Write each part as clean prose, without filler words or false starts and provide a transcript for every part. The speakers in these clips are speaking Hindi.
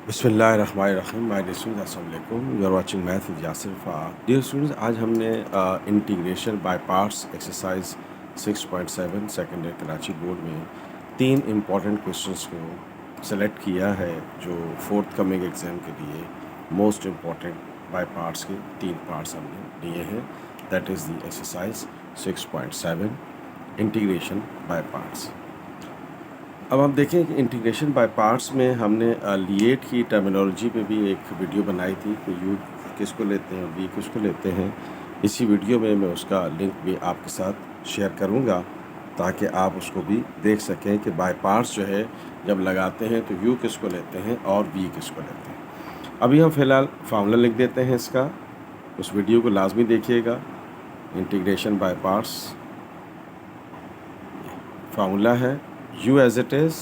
बिस्मिल्लाहिर्रहमानिर्रहीम। माय डियर स्टूडेंट्स, अस्सलाम वालेकुम। You are watching math with Yasir फा। डियर स्टूडेंट्स, आज हमने integration by parts exercise 6.7 second year Karachi board में 3 इम्पॉर्टेंट क्वेश्चंस को सेलेक्ट किया है जो फोर्थ कमिंग एग्ज़ाम के लिए मोस्ट इम्पॉर्टेंट बाय पार्ट्स के 3 पार्ट्स हमने लिए हैं। That is the exercise 6.7 integration by parts. अब हम देखें कि इंटीग्रेशन बाय पार्ट्स में हमने लिएट की टर्मिनोलॉजी पे भी एक वीडियो बनाई थी कि यू किसको लेते हैं, वी किसको लेते हैं। इसी वीडियो में मैं उसका लिंक भी आपके साथ शेयर करूंगा ताकि आप उसको भी देख सकें कि बाय पार्ट्स जो है जब लगाते हैं तो यू किसको लेते हैं और वी किसको लेते हैं। अभी हम फ़िलहाल फार्मूला लिख देते हैं इसका, उस वीडियो को लाजमी देखिएगा। इंटीग्रेशन बाय पार्ट्स फार्मूला है u as it is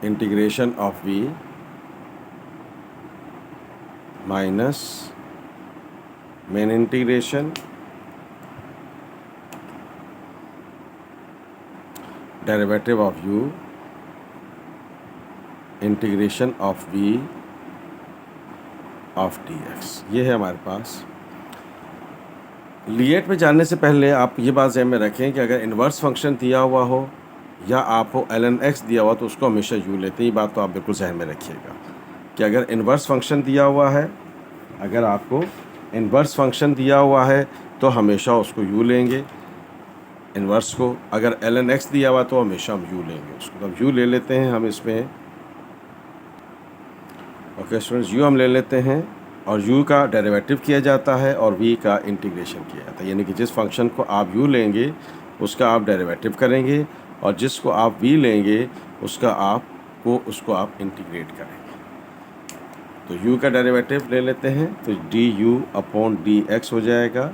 integration of v minus main integration derivative of u integration of v of dx। ये है हमारे पास। लिएट में जानने से पहले आप ये बात ज़हन में रखें कि अगर इन्वर्स फंक्शन दिया हुआ हो या आपको ln x दिया हुआ तो उसको हमेशा u लेते हैं। ये बात तो आप बिल्कुल ज़हन में रखिएगा कि अगर इन्वर्स फंक्शन दिया हुआ है, अगर आपको इन्वर्स फंक्शन दिया हुआ है तो हमेशा उसको u लेंगे इन्वर्स को। अगर ln x दिया हुआ तो हमेशा हम u लेंगे उसको। तो अब u ले लेते हैं हम इसमें। ओके स्टूडेंट्स, u हम ले लेते हैं और u का डेरिवेटिव किया जाता है और v का इंटीग्रेशन किया जाता है। यानी कि जिस फंक्शन को आप u लेंगे उसका आप डेरिवेटिव करेंगे और जिसको आप v लेंगे उसको आप इंटीग्रेट करेंगे। तो u का डेरिवेटिव ले लेते हैं तो du/dx हो जाएगा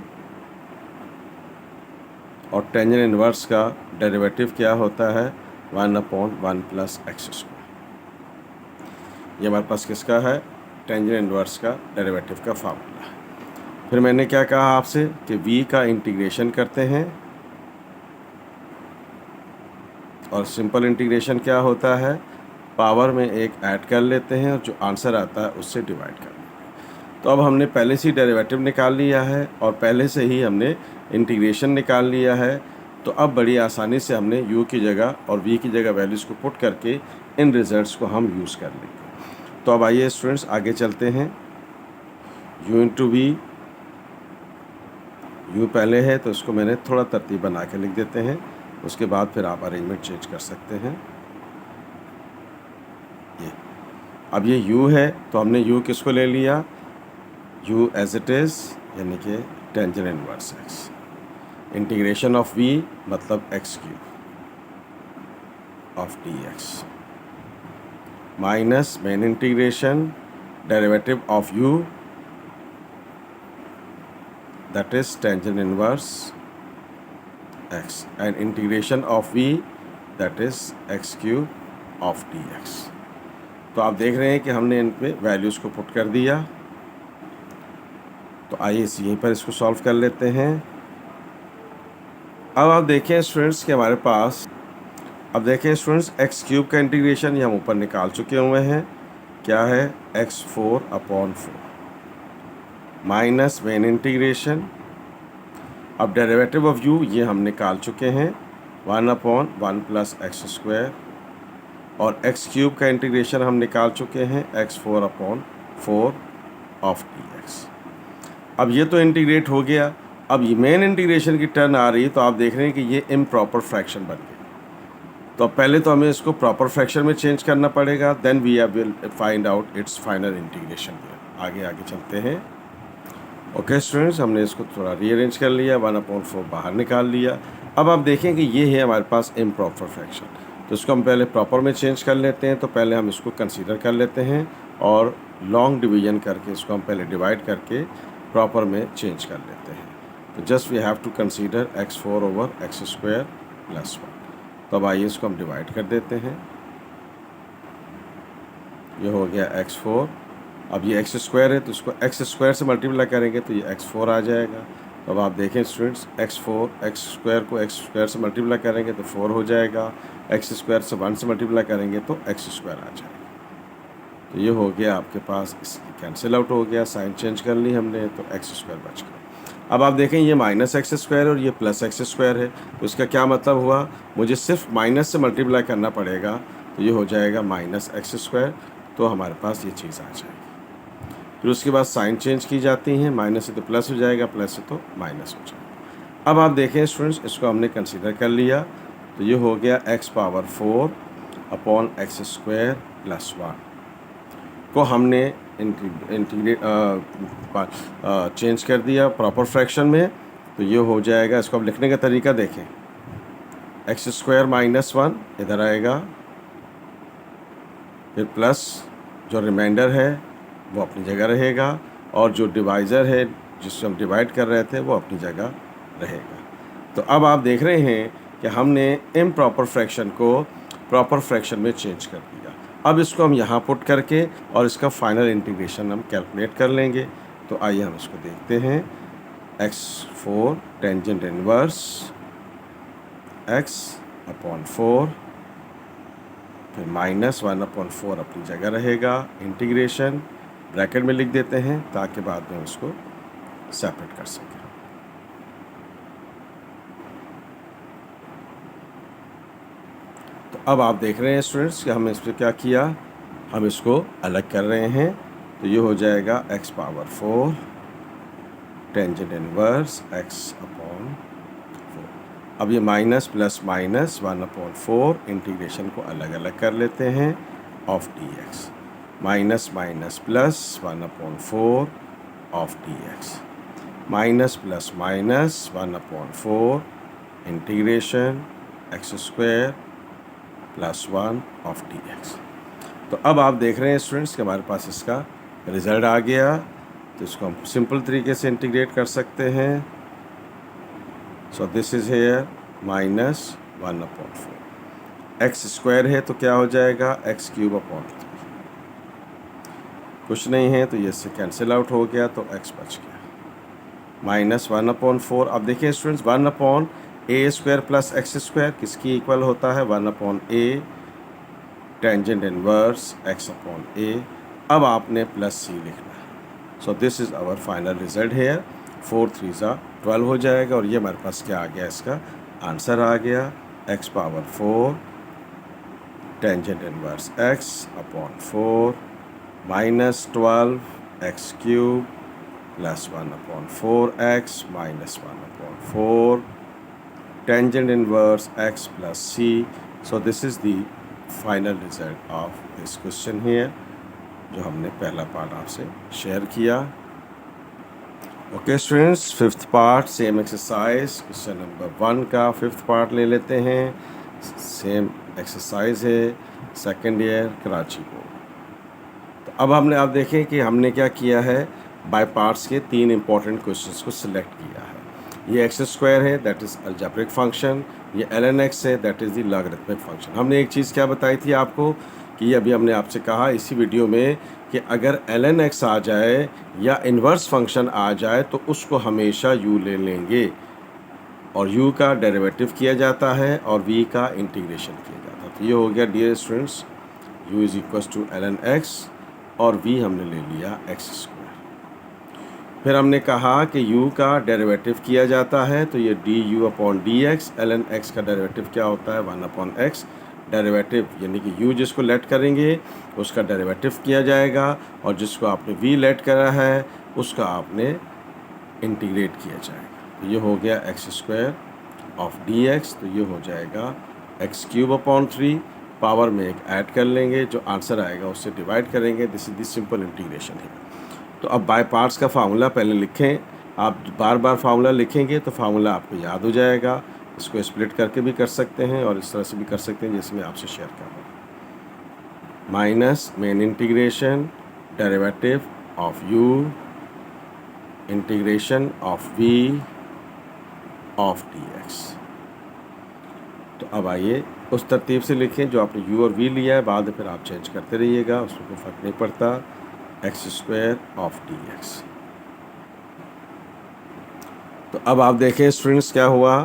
और टेंजेंट इनवर्स का डेरिवेटिव क्या होता है 1/1 + x²। ये हमारे पास किसका है, टेंजेंट इनवर्स का डेरिवेटिव का फार्मूला है। फिर मैंने क्या कहा आपसे कि v का इंटीग्रेशन करते हैं और सिंपल इंटीग्रेशन क्या होता है, पावर में एक ऐड कर लेते हैं और जो आंसर आता है उससे डिवाइड कर लेते हैं। तो अब हमने पहले से ही डेरिवेटिव निकाल लिया है और पहले से ही हमने इंटीग्रेशन निकाल लिया है। तो अब बड़ी आसानी से हमने u की जगह और v की जगह वैल्यूज़ को पुट करके इन रिजल्ट्स को हम यूज़ कर लेंगे। तो अब आइए स्टूडेंट्स आगे चलते हैं। u/v, u पहले है तो उसको मैंने थोड़ा तरतीब बना के लिख देते हैं, उसके बाद फिर आप अरेंजमेंट चेंज कर सकते हैं। ये अब ये u है तो हमने u किसको ले लिया, u एज इट इज़ यानी कि tangent inverse x। Integration of v मतलब x³ of dx minus main integration derivative of u that is tangent inverse x and integration of v that is x³ of dx। तो आप देख रहे हैं कि हमने इन पे वैल्यूज़ को पुट कर दिया। तो आइए यहीं पर इसको सॉल्व कर लेते हैं। अब आप देखें स्टूडेंट्स कि हमारे पास, अब देखें स्टूडेंट्स x³ का इंटीग्रेशन ये हम ऊपर निकाल चुके हुए हैं। क्या है, x4/4 माइनस मेन इंटीग्रेशन। अब डेरिवेटिव ऑफ u ये हम निकाल चुके हैं 1/1 + x² और x³ का इंटीग्रेशन हम निकाल चुके हैं x4/4 ऑफ dx। अब ये तो इंटीग्रेट हो गया। अब ये मेन इंटीग्रेशन की टर्न आ रही है तो आप देख रहे हैं कि ये इम्प्रॉपर फ्रैक्शन बन गई। तो पहले तो हमें इसको प्रॉपर फ्रैक्शन में चेंज करना पड़ेगा, then we will find out its final integration. आगे चलते हैं। ओके स्टूडेंट्स, हमने इसको थोड़ा रीअरेंज कर लिया, 1/4 बाहर निकाल लिया। अब आप देखें कि ये है हमारे पास इम्प्रॉपर फ्रैक्शन, तो इसको हम पहले प्रॉपर में चेंज कर लेते हैं। तो पहले हम इसको कंसीडर कर लेते हैं और लॉन्ग डिवीजन करके इसको हम पहले डिवाइड करके प्रॉपर में चेंज कर लेते हैं। तो just we have to consider x4/x² + 1। तो अब आइए इसको हम डिवाइड कर देते हैं। ये हो गया x4। अब ये x² है तो इसको x² से मल्टीप्लाई करेंगे तो ये x4 आ जाएगा। तो अब आप देखें स्टूडेंट्स, x² को x² से मल्टीप्लाई करेंगे तो 4 हो जाएगा, x² से 1 से मल्टीप्लाई करेंगे तो x² आ जाएगा। तो ये हो गया आपके पास, इसकी कैंसिल आउट हो गया, साइन चेंज कर ली हमने, तो एक्स स्क्वायर बच गया। अब आप देखें ये माइनस एक्स स्क्वायर और ये प्लस एक्स स्क्वायर है, तो इसका क्या मतलब हुआ, मुझे सिर्फ माइनस से मल्टीप्लाई करना पड़ेगा, तो ये हो जाएगा माइनस एक्स स्क्वायर, तो हमारे पास ये चीज़ आ जाएगी। फिर उसके बाद साइन चेंज की जाती हैं, माइनस से तो प्लस हो जाएगा, प्लस से तो माइनस हो जाएगा। अब आप देखें स्टूडेंट्स, इसको हमने कंसीडर कर लिया, तो ये हो गया x power 4 upon x square plus 1 को हमने इंटीग्रेट चेंज कर दिया प्रॉपर फ्रैक्शन में, तो ये हो जाएगा, इसको अब लिखने का तरीका देखें, एक्स स्क्वायर माइनस 1 इधर आएगा, फिर प्लस जो रिमाइंडर है वो अपनी जगह रहेगा, और जो डिवाइज़र है जिससे हम डिवाइड कर रहे थे वो अपनी जगह रहेगा। तो अब आप देख रहे हैं कि हमने इम्प्रॉपर फ्रैक्शन को प्रॉपर फ्रैक्शन में चेंज कर दिया। अब इसको हम यहाँ पुट करके और इसका फाइनल इंटीग्रेशन हम कैलकुलेट कर लेंगे। तो आइए हम इसको देखते हैं, x4 tangent inverse x upon 4, फिर माइनस 1/4 अपनी जगह रहेगा, इंटीग्रेशन ब्रैकेट में लिख देते हैं ताकि बाद में उसको सेपरेट कर सकें। तो अब आप देख रहे हैं स्टूडेंट्स कि हमने इस पर क्या किया, हम इसको अलग कर रहे हैं, तो ये हो जाएगा x power 4 tangent inverse x upon 4। अब ये माइनस प्लस माइनस 1/4 इंटीग्रेशन को अलग अलग कर लेते हैं of dx, minus minus plus 1/4 of dx, minus plus minus 1/4 integration x square plus 1 of dx। तो अब आप देख रहे हैं स्टूडेंट्स कि हमारे पास इसका रिज़ल्ट आ गया, तो इसको हम सिंपल तरीके से इंटीग्रेट कर सकते हैं। सो this is here minus 1/4, x square है तो क्या हो जाएगा x क्यूब अपॉन 3, कुछ नहीं है तो ये इससे कैंसिल आउट हो गया, तो x बच गया, माइनस 1/4। अब देखिए students, 1/a square plus x square किसकी इक्वल होता है, 1/a tangent inverse x upon a। अब आपने प्लस c लिखना है। So this is our final result here, 4 3 12 हो जाएगा, और ये हमारे पास क्या आ गया, इसका आंसर आ गया x power 4 tangent inverse x upon 4 minus 12 x cube plus 1/4x minus 1/4 tangent inverse x plus c। So this is the final result of this question here, जो हमने पहला पार्ट आपसे शेयर किया। Okay students, fifth part same exercise, question number 1 का फिफ्थ पार्ट ले लेते हैं। सेम एक्सरसाइज है, सेकेंड ईयर कराची बोर्ड। तो अब हमने आप देखें कि हमने क्या किया है, बाय पार्ट्स के 3 इंपॉर्टेंट क्वेश्चंस को सिलेक्ट किया है। ये एक्स स्क्वायर है, दैट इज़ अलजेब्रिक फंक्शन, ये ln x है, that is the logarithmic function. हमने एक चीज़ क्या बताई थी आपको कि अभी हमने आपसे कहा इसी वीडियो में कि अगर ln x आ जाए या इन्वर्स फंक्शन आ जाए तो उसको हमेशा u ले लेंगे, और u का डेरिवेटिव किया जाता है और v का इंटीग्रेशन किया जाता है। तो ये हो गया dear students, u is equals to ln x और v हमने ले लिया x स्क्वायर। फिर हमने कहा कि u का डेरिवेटिव किया जाता है, तो ये du upon dx, ln x का डेरिवेटिव क्या होता है, 1/x डेरिवेटिव, यानी कि u जिसको लेट करेंगे उसका डेरिवेटिव किया जाएगा, और जिसको आपने v लेट करा है उसका आपने इंटीग्रेट किया जाएगा। तो ये हो गया एक्स स्क्वायर ऑफ dx, तो ये हो जाएगा एक्स क्यूब अपॉन 3, पावर में एक ऐड कर लेंगे, जो आंसर आएगा उससे डिवाइड करेंगे। This is the simple integration है। तो अब बाय पार्ट्स का फार्मूला पहले लिखें, आप बार बार फार्मूला लिखेंगे तो फार्मूला आपको याद हो जाएगा। इसको स्प्लिट करके भी कर सकते हैं और इस तरह से भी कर सकते हैं जैसे मैं आपसे शेयर कर रहा हूँ। Minus main integration derivative of u integration of v of dx। तो अब आइए उस तरतीब से लिखें जो आपने u और v लिया है, बाद में फिर आप चेंज करते रहिएगा, उसमें कोई फ़र्क नहीं पड़ता। X square of dx। तो अब आप देखें स्टूडेंट्स क्या हुआ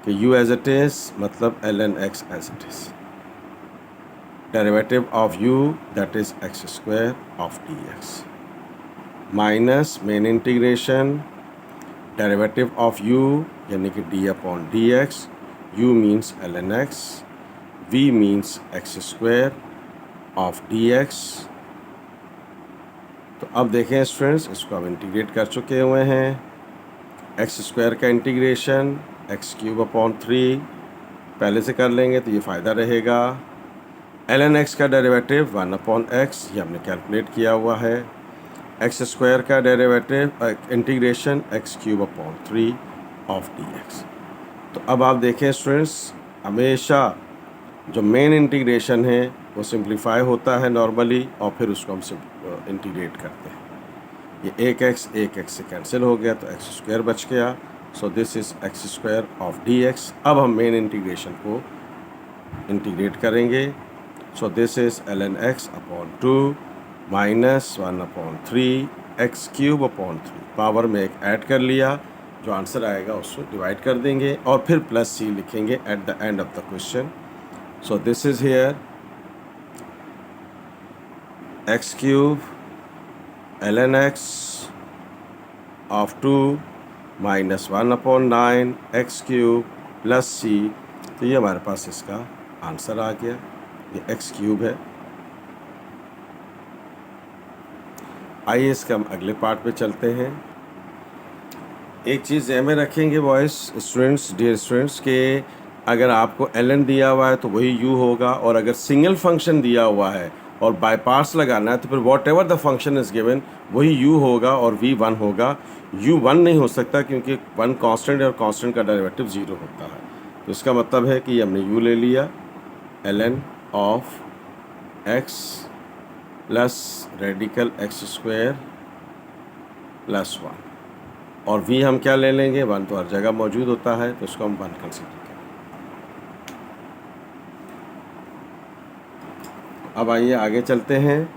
कि u एज इट इज़ मतलब ln x as it is. Derivative of u that is x square of dx minus main integration derivative of u यानी कि d upon dx, u means ln x, v means x square of dx। तो अब देखें स्टूडेंट्स, इसको हम इंटीग्रेट कर चुके हुए हैं। एक्स स्क्वायर का इंटीग्रेशन एक्स क्यूब अपॉन 3 पहले से कर लेंगे तो ये फ़ायदा रहेगा। ln x का डेरिवेटिव 1 अपॉन एक्स, ये हमने कैलकुलेट किया हुआ है। एक्स स्क्वायर का derivative integration x cube upon 3 of dx। तो अब आप देखें स्टूडेंट्स, हमेशा जो मेन इंटीग्रेशन है वो सिंप्लीफाई होता है नॉर्मली, और फिर उसको हम इंटीग्रेट करते हैं। ये एक एक्स से कैंसिल हो गया तो एक्स स्क्वायर बच गया। सो this is x square of dx। अब हम मेन इंटीग्रेशन को इंटीग्रेट करेंगे। सो this is ln x upon 2 minus 1 upon 3 x cube upon 3, power में एक ऐड कर लिया, जो आंसर आएगा उसको डिवाइड कर देंगे और फिर प्लस सी लिखेंगे at the end of the question. So this is here x cube ln x of 2 minus 1 upon 9 x cube plus C. तो ये हमारे पास इसका आंसर आ गया, ये एक्स क्यूब है। आइए इसका हम अगले पार्ट पे चलते हैं। एक चीज़ ध्यान में रखेंगे बॉयज़ स्टूडेंट्स, डियर स्टूडेंट्स, के अगर आपको ln दिया हुआ है तो वही u होगा, और अगर सिंगल फंक्शन दिया हुआ है और बाय पार्ट्स लगाना है तो फिर what ever the function is given वही u होगा और v 1 होगा। u 1 नहीं हो सकता क्योंकि 1 कांस्टेंट है और कांस्टेंट का डेरिवेटिव 0 होता है। तो इसका मतलब है कि हमने u ले लिया ln of x plus radical x square plus 1, और v हम क्या ले लेंगे, 1 तो हर जगह मौजूद होता है तो इसको हम 1 कंसीडर करें। अब आइए आगे चलते हैं।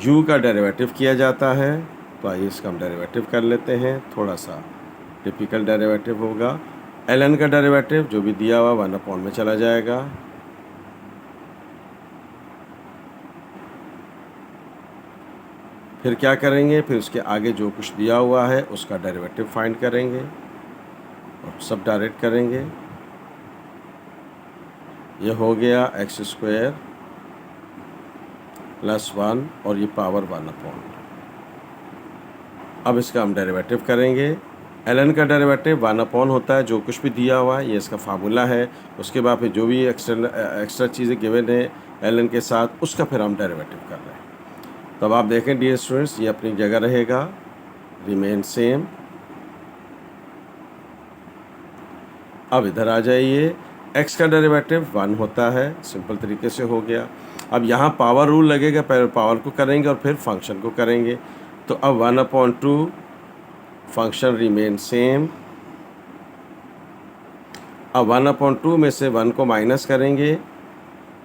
u का डेरिवेटिव किया जाता है, तो आइए इसका हम डेरिवेटिव कर लेते हैं। थोड़ा सा टिपिकल डेरिवेटिव होगा। ln का डेरिवेटिव जो भी दिया हुआ 1 अपॉन में चला जाएगा, फिर क्या करेंगे, फिर उसके आगे जो कुछ दिया हुआ है उसका डेरिवेटिव फाइंड करेंगे और सब डायरेक्ट करेंगे। ये हो गया एक्स स्क्वायर प्लस 1 और ये पावर 1 अपॉन। अब इसका हम डेरिवेटिव करेंगे। ln का डेरिवेटिव 1 अपॉन होता है, जो कुछ भी दिया हुआ है, ये इसका फार्मूला है। उसके बाद फिर जो भी एक्स्ट्रा चीज़ें गिवन है ln के साथ, उसका फिर हम डेरिवेटिव कर रहे हैं। तब आप देखें डियर स्टूडेंट्स, ये अपनी जगह रहेगा, रिमेन सेम। अब इधर आ जाइए, x का डेरिवेटिव 1 होता है, सिंपल तरीके से हो गया। अब यहाँ पावर रूल लगेगा, पहले पावर को करेंगे और फिर फंक्शन को करेंगे। तो अब 1 अपॉन 2 फंक्शन रिमेन सेम। अब 1 अपॉन 2 में से 1 को माइनस करेंगे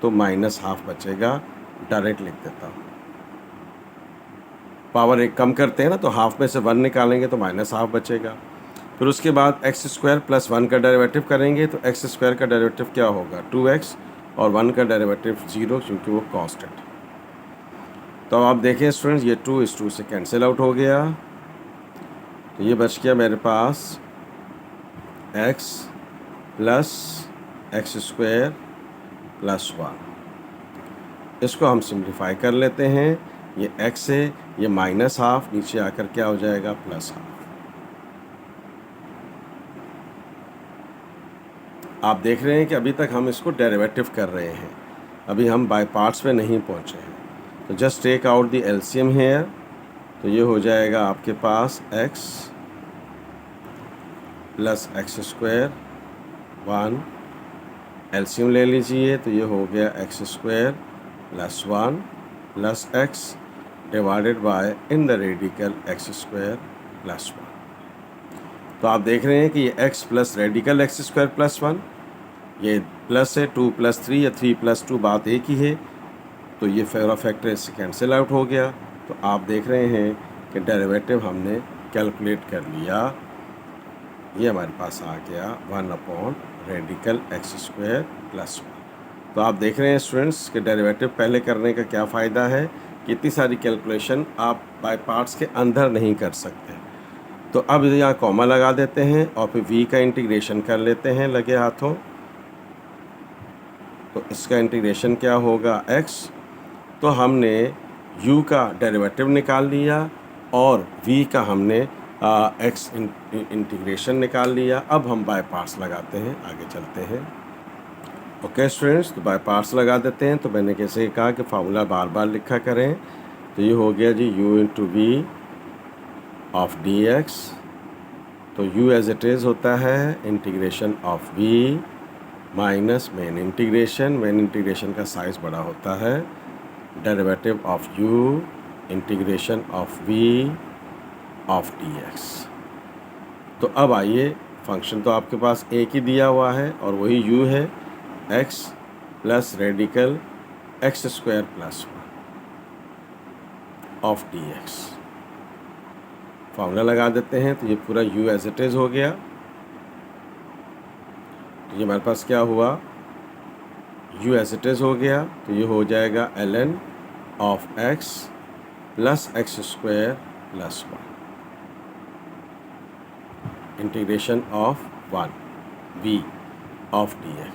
तो माइनस हाफ बचेगा, डायरेक्ट लिख देता हूँ। पावर एक कम करते हैं ना, तो हाफ में से 1 निकालेंगे तो माइनस हाफ बचेगा। फिर उसके बाद एक्स स्क्वायर प्लस 1 का डेरिवेटिव करेंगे, तो एक्स स्क्वायर का डेरिवेटिव क्या होगा 2x, और 1 का डेरिवेटिव 0 क्योंकि वो कांस्टेंट। तो आप देखें स्टूडेंट्स, ये 2 इस 2 से कैंसिल आउट हो गया, तो ये बच गया मेरे पास x plus x square plus 1। इसको हम सिंप्लीफाई कर लेते हैं। ये x है, ये माइनस हाफ, नीचे आकर क्या हो जाएगा प्लस हाफ। आप देख रहे हैं कि अभी तक हम इसको डेरिवेटिव कर रहे हैं, अभी हम बाय पार्ट्स पे नहीं पहुंचे हैं। तो just take out the LCM here, तो ये हो जाएगा आपके पास x plus x square 1, LCM ले लीजिए, तो ये हो गया x square plus 1 plus x divided by in the radical x square plus 1। तो आप देख रहे हैं कि ये x plus radical x square plus 1, ये प्लस है 2 प्लस 3 या 3 प्लस 2, बात एक ही है। तो ये फैक्टर इससे कैंसिल आउट हो गया। तो आप देख रहे हैं कि डेरिवेटिव हमने कैलकुलेट कर लिया, ये हमारे पास आ गया 1 upon radical x square plus 1। तो आप देख रहे हैं स्टूडेंट्स कि डेरिवेटिव पहले करने का क्या फ़ायदा है कि इतनी सारी कैलकुलेशन आप बाय पार्ट्स के अंदर नहीं कर सकते। तो अब यहाँ कॉमा लगा देते हैं और फिर v का इंटीग्रेशन कर लेते हैं लगे हाथों। तो इसका इंटीग्रेशन क्या होगा x, तो हमने u का डेरिवेटिव निकाल लिया और v का हमने x इंटीग्रेशन निकाल लिया। अब हम बाय पार्ट्स लगाते हैं, आगे चलते हैं। ओके स्टूडेंट्स, तो बाय पार्ट्स लगा देते हैं। तो मैंने कैसे कहा कि फार्मूला बार बार लिखा करें। तो ये हो गया जी u into v of d x. तो u एज इट इज़ होता है integration of v minus main integration का साइज़ बड़ा होता है, derivative of u integration of v of dx। तो अब आइए, फंक्शन तो आपके पास एक ही दिया हुआ है और वही u है, x plus radical x square plus of dx। Formula लगा देते हैं। तो ये पूरा u एज इट इज़ हो गया। तो ये हमारे पास क्या हुआ, u एज इट इज़ हो गया। तो ये हो जाएगा ln of x plus x square plus 1 integration of 1 v of dx,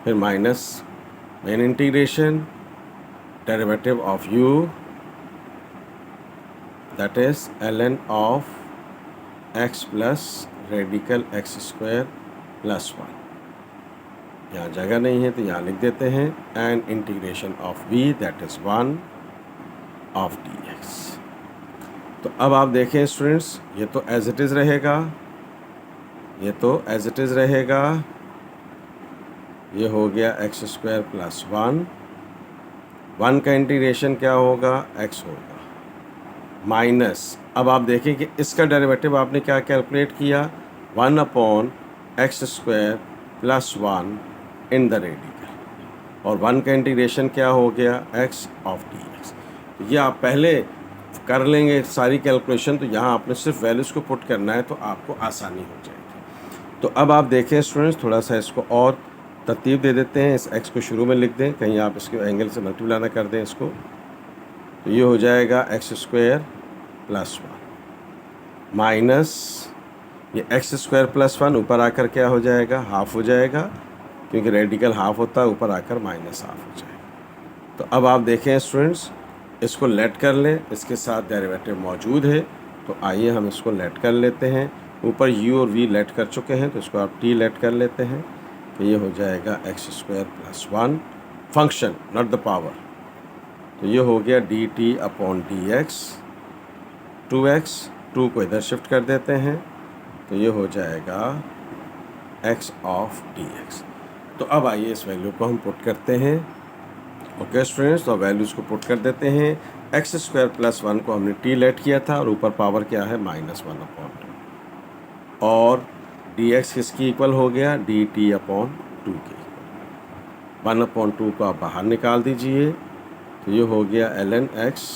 फिर minus main integration derivative of u that is ln of x plus radical x square plus 1। यहाँ जगह नहीं है तो यहाँ लिख देते हैं and integration of v that is 1 of dx। तो अब आप देखें स्टूडेंट्स, ये तो एज इट इज़ रहेगा, ये तो एज इट इज़ रहेगा। ये हो गया एक्स स्क्वायर प्लस 1 का इंटीग्रेशन क्या होगा, x होगा माइनस। अब आप देखें कि इसका डेरिवेटिव आपने क्या कैलकुलेट किया, 1 upon x square plus 1 in the radical, और 1 का इंटीग्रेशन क्या हो गया, x ऑफ dx। तो ये आप पहले कर लेंगे सारी कैलकुलेशन, तो यहाँ आपने सिर्फ वैल्यूज़ को पुट करना है तो आपको आसानी हो जाएगी। तो अब आप देखें स्टूडेंट्स, थोड़ा सा इसको और तरतीब दे देते हैं। इस x को शुरू में लिख दें, कहीं आप इसके एंगल से मल्टीप्लाई ना कर दें इसको। तो ये हो जाएगा एक्स स्क्वायर प्लस 1 माइनस ये एक्स स्क्वायर प्लस 1 ऊपर आकर क्या हो जाएगा, हाफ हो जाएगा, क्योंकि रेडिकल हाफ होता है, ऊपर आकर माइनस हाफ हो जाएगा। तो अब आप देखें स्टूडेंट्स, इसको लेट कर लें, इसके साथ डेरिवेटिव मौजूद है। तो आइए हम इसको लेट कर लेते हैं। ऊपर u और v लेट कर चुके हैं तो इसको आप t लेट कर लेते हैं। तो ये हो जाएगा x square plus 1 function not the power. तो ये हो गया D T upon D x, 2x 2 को इधर शिफ्ट कर देते हैं। तो ये हो जाएगा x ऑफ dx। तो अब आइए इस वैल्यू को हम पुट करते हैं। ओके स्टूडेंट्स, तो वैल्यूज़ को पुट कर देते हैं। एक्स स्क्वायर प्लस 1 को हमने t लेट किया था और ऊपर पावर क्या है, -1/2, और dx किसकी इक्वल हो गया, dt अपॉन 2 के। 1/2 को आप बाहर निकाल दीजिए। तो ये हो गया ln x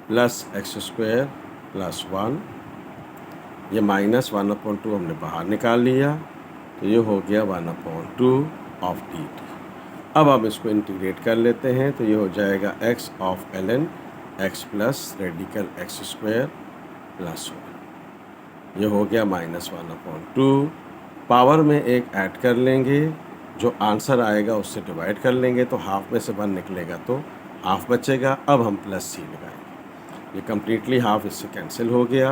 plus x square plus 1, ये -1/2 हमने बाहर निकाल लिया। तो ये हो गया 1/2 ऑफ dt। अब हम इसको इंटीग्रेट कर लेते हैं। तो ये हो जाएगा x of ln x plus radical x square plus 1। ये हो गया -1/2। पावर में एक ऐड कर लेंगे, जो आंसर आएगा उससे डिवाइड कर लेंगे, तो हाफ में से 1 निकलेगा तो हाफ बचेगा। अब हम प्लस c लगाएंगे, ये कम्प्लीटली हाफ इससे कैंसिल हो गया।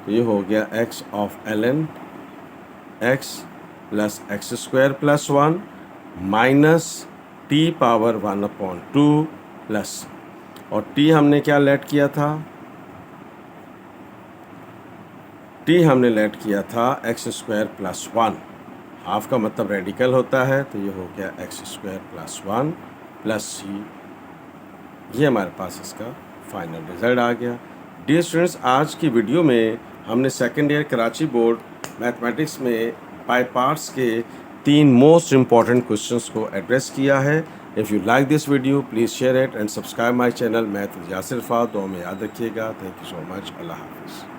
तो ये हो गया x of ln x plus x square plus 1 minus t power 1/2 plus, और t हमने क्या लेट किया था, t हमने लेट किया था एक्स स्क्वायर प्लस 1। हाफ का मतलब रेडिकल होता है। तो ये हो गया x square plus 1 plus c। ये हमारे पास इसका फाइनल रिज़ल्ट आ गया। डियर स्टूडेंट्स, आज की वीडियो में हमने second year Karachi board mathematics में बाय पार्ट्स के 3 मोस्ट इम्पॉर्टेंट क्वेश्चंस को एड्रेस किया है। If you like this video please share it and subscribe my channel math Yasir फ़ा। दुआ में याद रखिएगा। Thank you so much. अल्लाह हाफिज़।